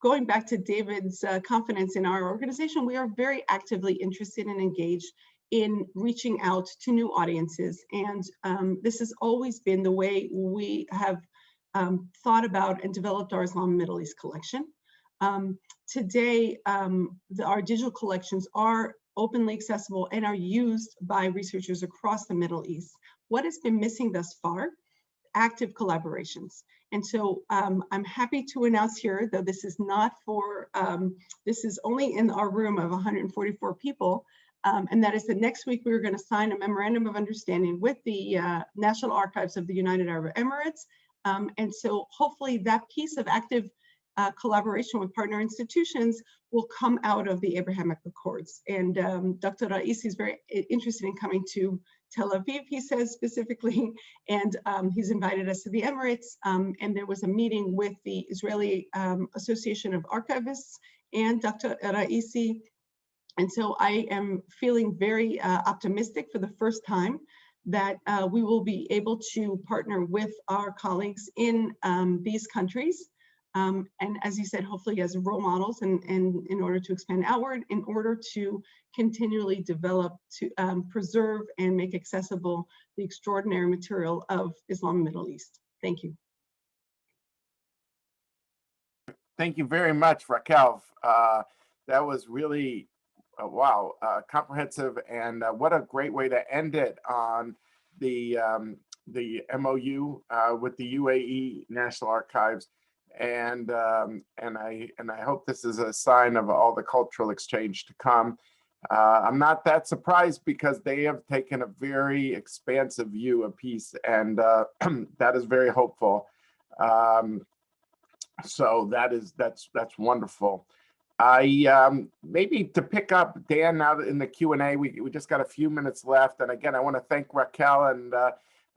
going back to David's confidence in our organization, we are very actively interested and engaged in reaching out to new audiences. And this has always been the way we have thought about and developed our Islam and Middle East collection. Today, our digital collections are openly accessible and are used by researchers across the Middle East. What has been missing thus far? Active collaborations. And so I'm happy to announce here, though this is not for, this is only in our room of 144 people, and that is that next week we're going to sign a memorandum of understanding with the National Archives of the United Arab Emirates. And so hopefully that piece of active collaboration with partner institutions will come out of the Abrahamic Accords. And Dr. Raisi is very interested in coming to Tel Aviv, he says specifically, and he's invited us to the Emirates. And there was a meeting with the Israeli Association of Archivists and Dr. Raisi. And so I am feeling very optimistic for the first time that we will be able to partner with our colleagues in these countries. And as you said, hopefully as role models and in order to expand outward, in order to continually develop, to preserve and make accessible the extraordinary material of Islam and Middle East. Thank you.
Thank you very much, Raquel. That was really wow, comprehensive, and what a great way to end it on the MOU with the UAE National Archives, and I hope this is a sign of all the cultural exchange to come. I'm not that surprised because they have taken a very expansive view of peace, and that is very hopeful. So that's wonderful. Maybe to pick up, Dan, now in the Q&A, we just got a few minutes left. And again, I want to thank Raquel and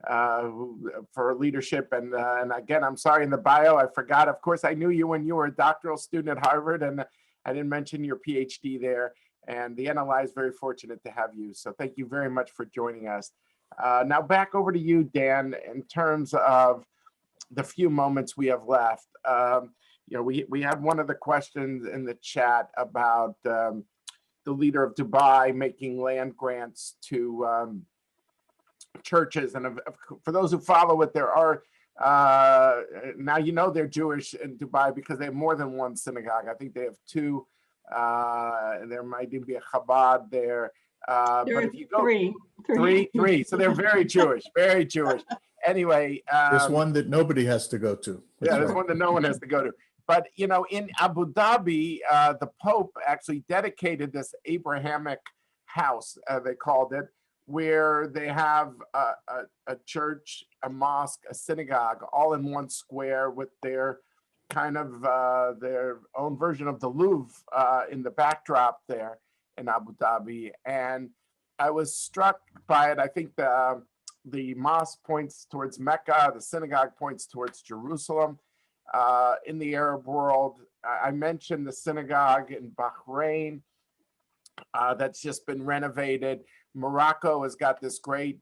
for her leadership. And again, I'm sorry, in the bio, I forgot. Of course, I knew you when you were a doctoral student at Harvard, and I didn't mention your PhD there. And the NLI is very fortunate to have you. So thank you very much for joining us. Now back over to you, Dan, in terms of the few moments we have left. You know, we had one of the questions in the chat about the leader of Dubai making land grants to churches. And for those who follow it, there are, now you know they're Jewish in Dubai because they have more than one synagogue. I think they have two. There might even be a Chabad there. But if you go, three. So they're very Jewish, very Jewish. Anyway.
There's one that nobody has to go to.
Yeah, there's one that no one has to go to. But, you know, in Abu Dhabi, the Pope actually dedicated this Abrahamic house, they called it, where they have a church, a mosque, a synagogue, all in one square with their kind of their own version of the Louvre in the backdrop there in Abu Dhabi. And I was struck by it. I think the mosque points towards Mecca, the synagogue points towards Jerusalem. In the Arab world, I mentioned the synagogue in Bahrain that's just been renovated. Morocco has got this great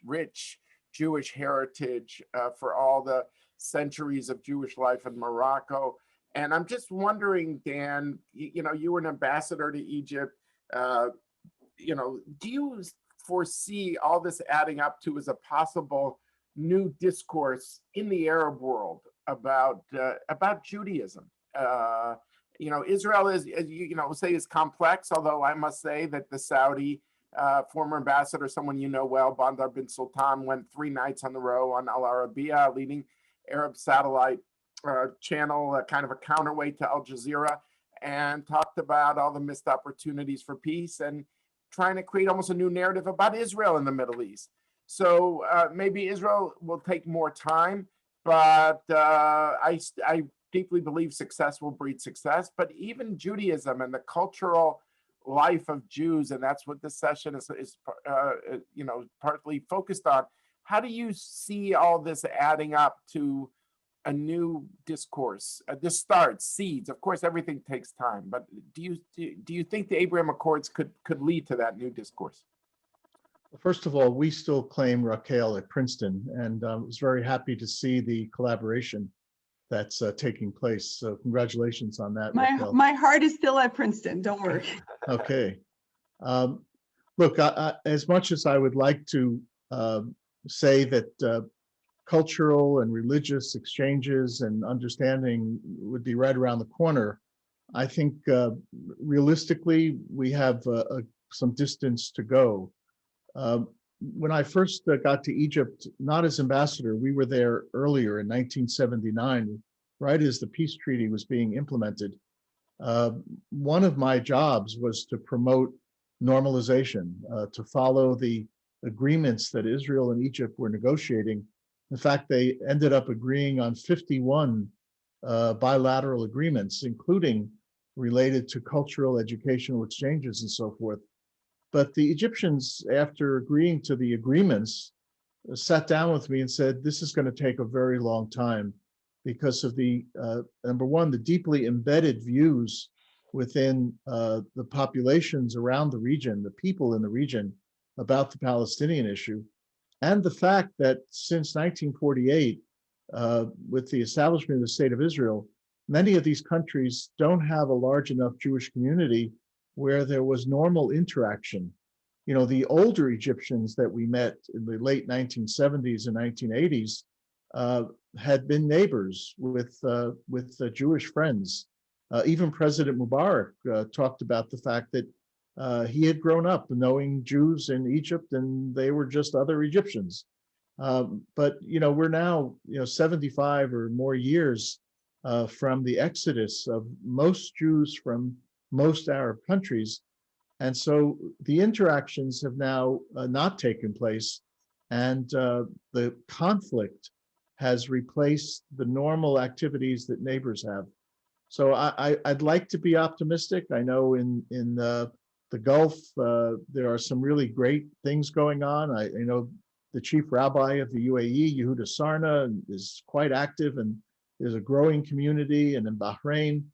rich Jewish heritage for all the centuries of Jewish life in Morocco. And I'm just wondering, Dan, you were an ambassador to Egypt. Do you foresee all this adding up to as a possible new discourse in the Arab world about Judaism? Israel is, is complex, although I must say that the Saudi former ambassador, someone you know well, Bandar bin Sultan, went 3 nights on the row on Al Arabiya, leading Arab satellite channel, kind of a counterweight to Al Jazeera, and talked about all the missed opportunities for peace and trying to create almost a new narrative about Israel in the Middle East. So maybe Israel will take more time, but I deeply believe success will breed success. But even Judaism and the cultural life of Jews, and that's what this session is partly focused on. How do you see all this adding up to a new discourse? This starts seeds. Of course, everything takes time, but do you think the Abraham Accords could lead to that new discourse?
First of all, we still claim Raquel at Princeton, and I was very happy to see the collaboration that's taking place. So congratulations on that, Raquel.
My heart is still at Princeton, don't worry.
Okay. Look, as much as I would like to say that cultural and religious exchanges and understanding would be right around the corner, I think realistically, we have some distance to go. When I first got to Egypt, not as ambassador, we were there earlier in 1979, right as the peace treaty was being implemented. One of my jobs was to promote normalization, to follow the agreements that Israel and Egypt were negotiating. In fact, they ended up agreeing on 51 bilateral agreements, including related to cultural, educational exchanges and so forth. But the Egyptians, after agreeing to the agreements, sat down with me and said, this is going to take a very long time because of the, number one, the deeply embedded views within the populations around the region, the people in the region, about the Palestinian issue, and the fact that since 1948, with the establishment of the State of Israel, many of these countries don't have a large enough Jewish community where there was normal interaction. The older Egyptians that we met in the late 1970s and 1980s had been neighbors with Jewish friends. Even President Mubarak talked about the fact that he had grown up knowing Jews in Egypt and they were just other Egyptians. But we're now 75 or more years from the exodus of most Jews from most Arab countries. And so the interactions have now not taken place, and the conflict has replaced the normal activities that neighbors have. So I'd like to be optimistic. I know in the Gulf, there are some really great things going on. I know the chief rabbi of the UAE, Yehuda Sarna, is quite active, and there's a growing community. And in Bahrain,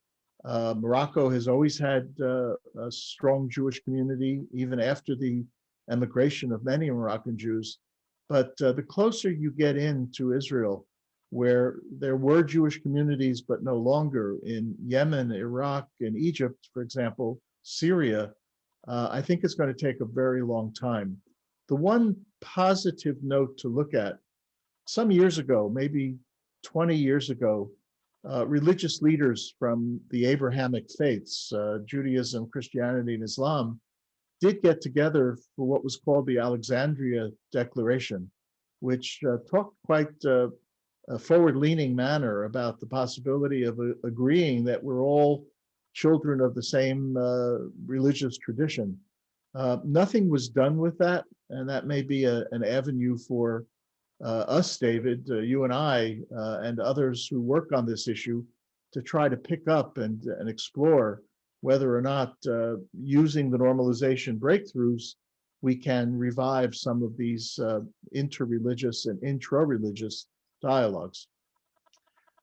Morocco has always had a strong Jewish community, even after the emigration of many Moroccan Jews. But the closer you get into Israel, where there were Jewish communities, but no longer, in Yemen, Iraq, and Egypt, for example, Syria, I think it's going to take a very long time. The one positive note to look at, some years ago, maybe 20 years ago, religious leaders from the Abrahamic faiths, Judaism, Christianity, and Islam, did get together for what was called the Alexandria Declaration, which talked quite a forward-leaning manner about the possibility of agreeing that we're all children of the same religious tradition. Nothing was done with that, and that may be an avenue for us, David, you and I, and others who work on this issue, to try to pick up and explore whether or not using the normalization breakthroughs we can revive some of these interreligious and intra-religious dialogues.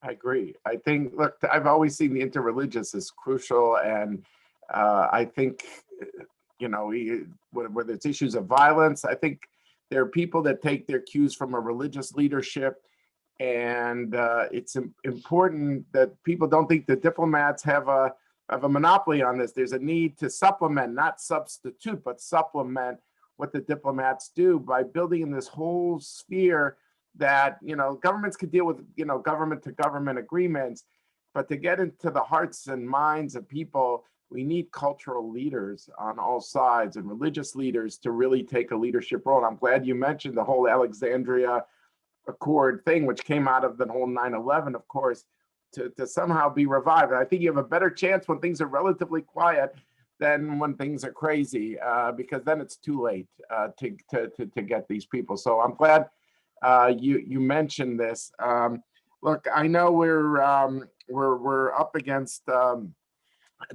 I agree. I think, look, I've always seen the interreligious as crucial, and I think, you know, whether it's issues of violence, I think there are people that take their cues from a religious leadership, and it's important that people don't think the diplomats have a monopoly on this. There's a need to supplement, not substitute, but supplement what the diplomats do by building in this whole sphere that, you know, governments could deal with, you know, government to government agreements, but to get into the hearts and minds of people, we need cultural leaders on all sides and religious leaders to really take a leadership role. And I'm glad you mentioned the whole Alexandria Accord thing, which came out of the whole 9/11, of course, to somehow be revived. And I think you have a better chance when things are relatively quiet than when things are crazy, because then it's too late to get these people. So I'm glad you mentioned this. Look, I know we're up against a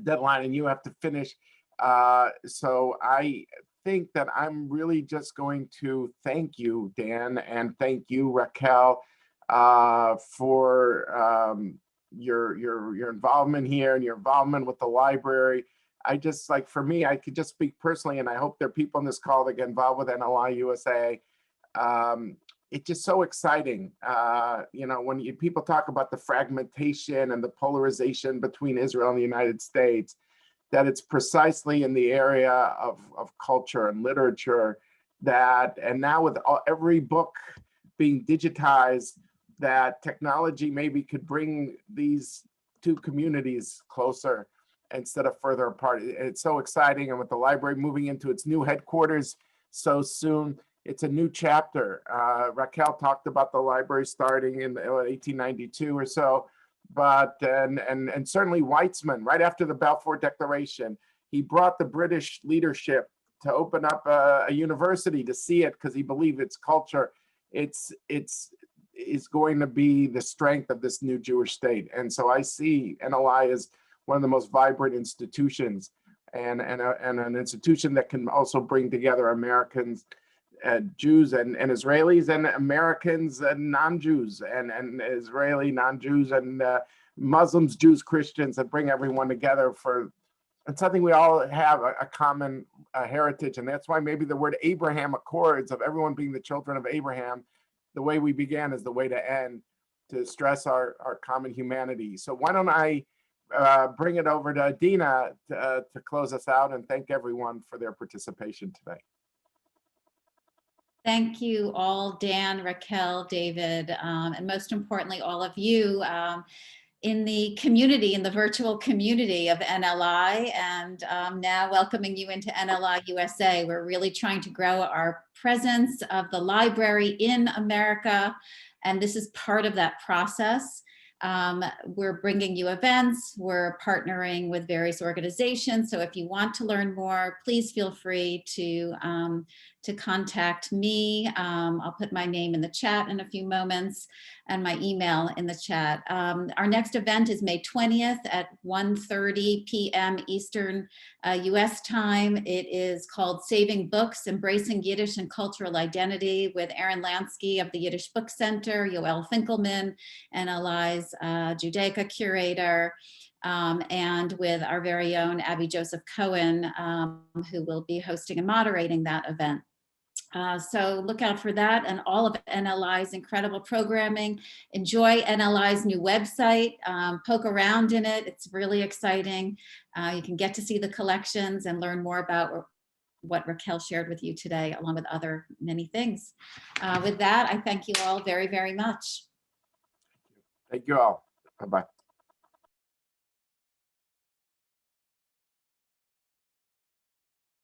deadline, and you have to finish. So I think that I'm really just going to thank you, Dan, and thank you, Raquel, for your involvement here and your involvement with the library. I just, like, for me, I could just speak personally, and I hope there are people on this call that get involved with NLI USA. It's just so exciting. You know, when people talk about the fragmentation and the polarization between Israel and the United States, that it's precisely in the area of culture and literature that, and now with every book being digitized, that technology maybe could bring these two communities closer instead of further apart. It's so exciting. And with the library moving into its new headquarters so soon, it's a new chapter. Raquel talked about the library starting in 1892 or so, but and certainly Weitzman, right after the Balfour Declaration, he brought the British leadership to open up a university to see it, because he believed its culture, it's going to be the strength of this new Jewish state. And so I see NLI as one of the most vibrant institutions, and an institution that can also bring together Americans, Jews and Israelis, and Americans and non-Jews, and Israeli non-Jews, and Muslims, Jews, Christians, that bring everyone together for something we all have a common heritage. And that's why maybe the word Abraham Accords, of everyone being the children of Abraham, the way we began is the way to end, to stress our common humanity. So why don't I bring it over to Adina to close us out, and thank everyone for their participation today.
Thank you all, Dan, Raquel, David, and most importantly, all of you in the community, in the virtual community of NLI, and now welcoming you into NLI USA. We're really trying to grow our presence of the library in America, and this is part of that process. We're bringing you events, we're partnering with various organizations. So if you want to learn more, please feel free to contact me. I'll put my name in the chat in a few moments, and my email in the chat. Our next event is May 20th at 1:30 p.m. Eastern US time. It is called Saving Books, Embracing Yiddish and Cultural Identity, with Aaron Lansky of the Yiddish Book Center, Yoel Finkelman, NLI's Judaica curator, and with our very own Abby Joseph Cohen, who will be hosting and moderating that event. So look out for that and all of NLI's incredible programming. Enjoy NLI's new website, poke around in it. It's really exciting. You can get to see the collections and learn more about what Raquel shared with you today, along with other many things. With that, I thank you all very, very much.
Thank you all. Bye-bye.